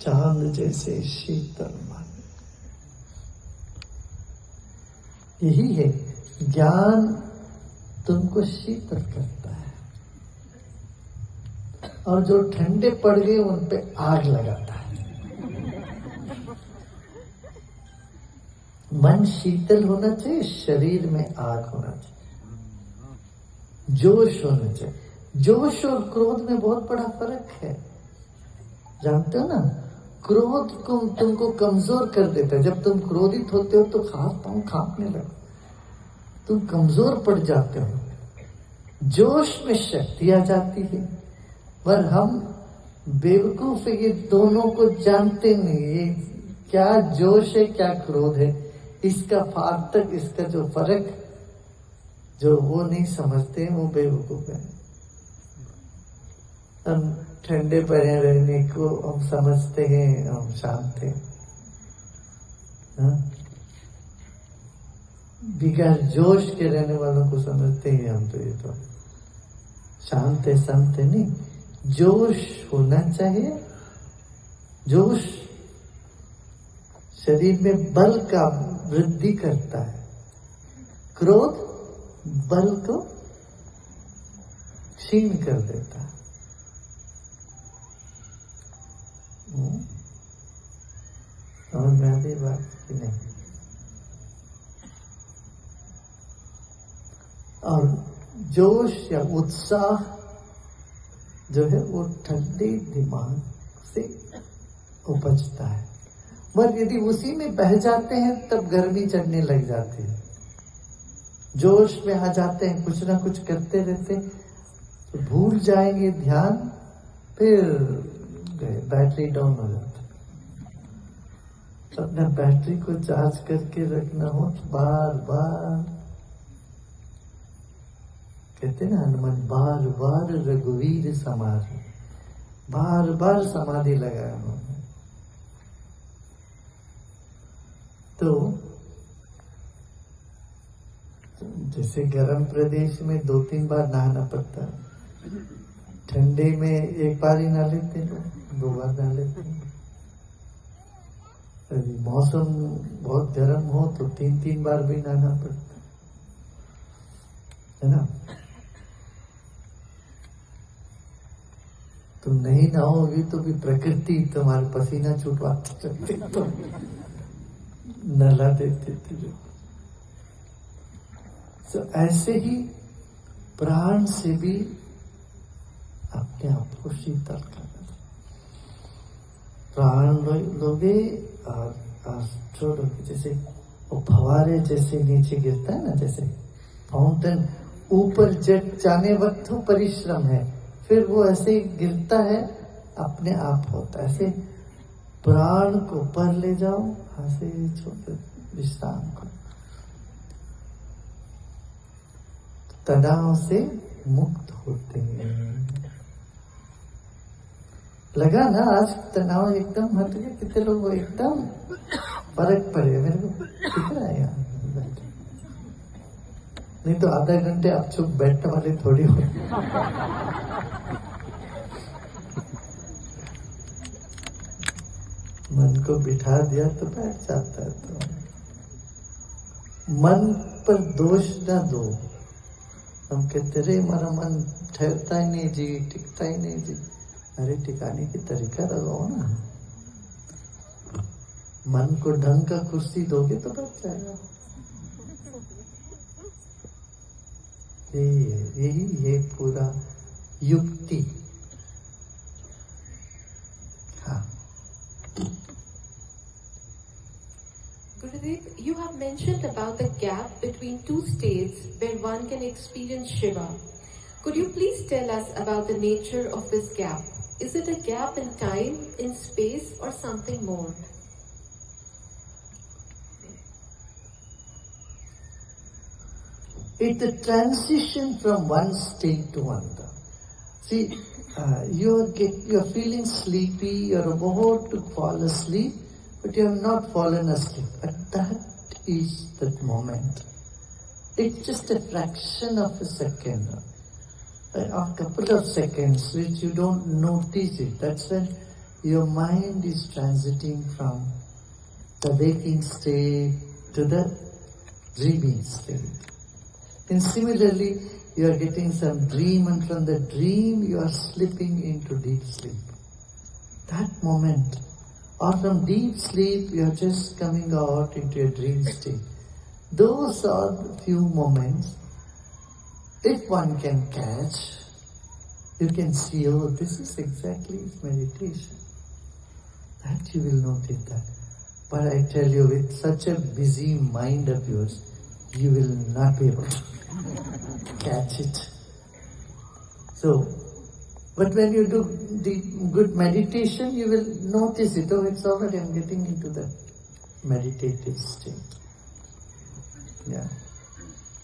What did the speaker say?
चांद जैसे शीतल मन। यही है ज्ञान, तुमको शीतल करता है, और जो ठंडे पड़ गए उन पे आग लगाता है। मन शीतल होना चाहिए, शरीर में आग होना चाहिए, जोश होना चाहिए। जोश और क्रोध में बहुत बड़ा फर्क है, जानते हो ना। क्रोध को तुमको कमजोर कर देता है। जब तुम क्रोधित होते हो तो हाथ पांव कांपने लगते, तुम कमजोर पड़ जाते हो। जोश में शक्ति आ जाती है। पर हम बेवकूफ है, ये दोनों को जानते नहीं। ये क्या जोश है, क्या क्रोध है, इसका फाटक, इसका जो फर्क जो वो नहीं समझते, वो बेवकूफ है। हम ठंडे पड़े रहने को हम समझते हैं, हम शांत हैं। बिगैर जोश के रहने वालों को समझते हैं हम, तो ये तो शांत है, संत है नहीं। जोश होना चाहिए। जोश शरीर में बल का वृद्धि करता है, क्रोध बल को क्षीण कर देता है। और मैं भी बात की नहीं। और जोश या उत्साह जो है वो ठंडे दिमाग से उपजता है। पर यदि उसी में बह जाते हैं तब गर्मी चढ़ने लग जाती है। जोश में आ जाते हैं, कुछ ना कुछ करते रहते, तो भूल जाएंगे ध्यान, फिर बैटरी डाउन हो जाता है। अपने बैटरी को चार्ज करके रखना हो तो बार बार, कहते ना हनुमान, बार बार रघुवीर समाधि, बार बार समाधि लगाया उन्होंने। तो जैसे गर्म प्रदेश में 2-3 बार नहाना पड़ता है, ठंडे में एक बार ही नहा लेते हैं, 2 बार नहा लेते हैं। यदि मौसम बहुत गर्म हो तो 3-3 बार भी नहाना पड़ता है ना। तुम नहीं नहाओगी तो भी प्रकृति तुम्हारे पसीना छुटवाती रहती, तो नहला देते थे। तो ऐसे ही प्राण से भी अपने आप को शीतल करना। प्राण लोगे और छोड़ोगे, जैसे वो फवारे जैसे नीचे गिरता है ना, जैसे फाउंटेन ऊपर जाने वक्त हो परिश्रम है, फिर वो ऐसे गिरता है, अपने आप होता है। ऐसे प्राण को ऊपर ले जाओ, ऐसे छोटे विश्राम को, तनाव से मुक्त होते हैं। लगा ना आज तनाव एकदम हट गया, कितने लोग वो एकदम फर्क पड़ेगा, मेरे को दिख रहा है यार। नहीं तो आधा घंटे आप चुप बैठने वाले थोड़ी हो। मन को बिठा दिया तो बैठ जाता है। तो मन पर दोष ना दो। हम कहते रहे हमारा मन ठहरता ही नहीं जी, टिकता ही नहीं जी। अरे टिकाने की तरीका लगाओ ना। मन को ढंग का कुर्सी दोगे तो बैठ जाएगा। यही है पूरा युक्ति। हाँ। Gurudev, you have mentioned about the gap between two states where one can experience Shiva. Could you please tell us about the nature of this gap? Is it a gap in time, in space, or something more? It's a transition from one state to another. See, you're feeling sleepy, you're about to fall asleep, but you have not fallen asleep. But that is that moment. It's just a fraction of a second, a couple of seconds which you don't notice it. That's when your mind is transiting from the waking state to the dreaming state. And similarly, you are getting some dream, and from the dream you are slipping into deep sleep. That moment, or from deep sleep you are just coming out into a dream state. Those are the few moments, if one can catch, you can see, oh, this is exactly meditation. That you will notice that. But I tell you, with such a busy mind of yours, you will not be able to catch it. So, but when you do the good meditation, you will notice it. Oh, it's already, I'm getting into the meditative state. Yeah.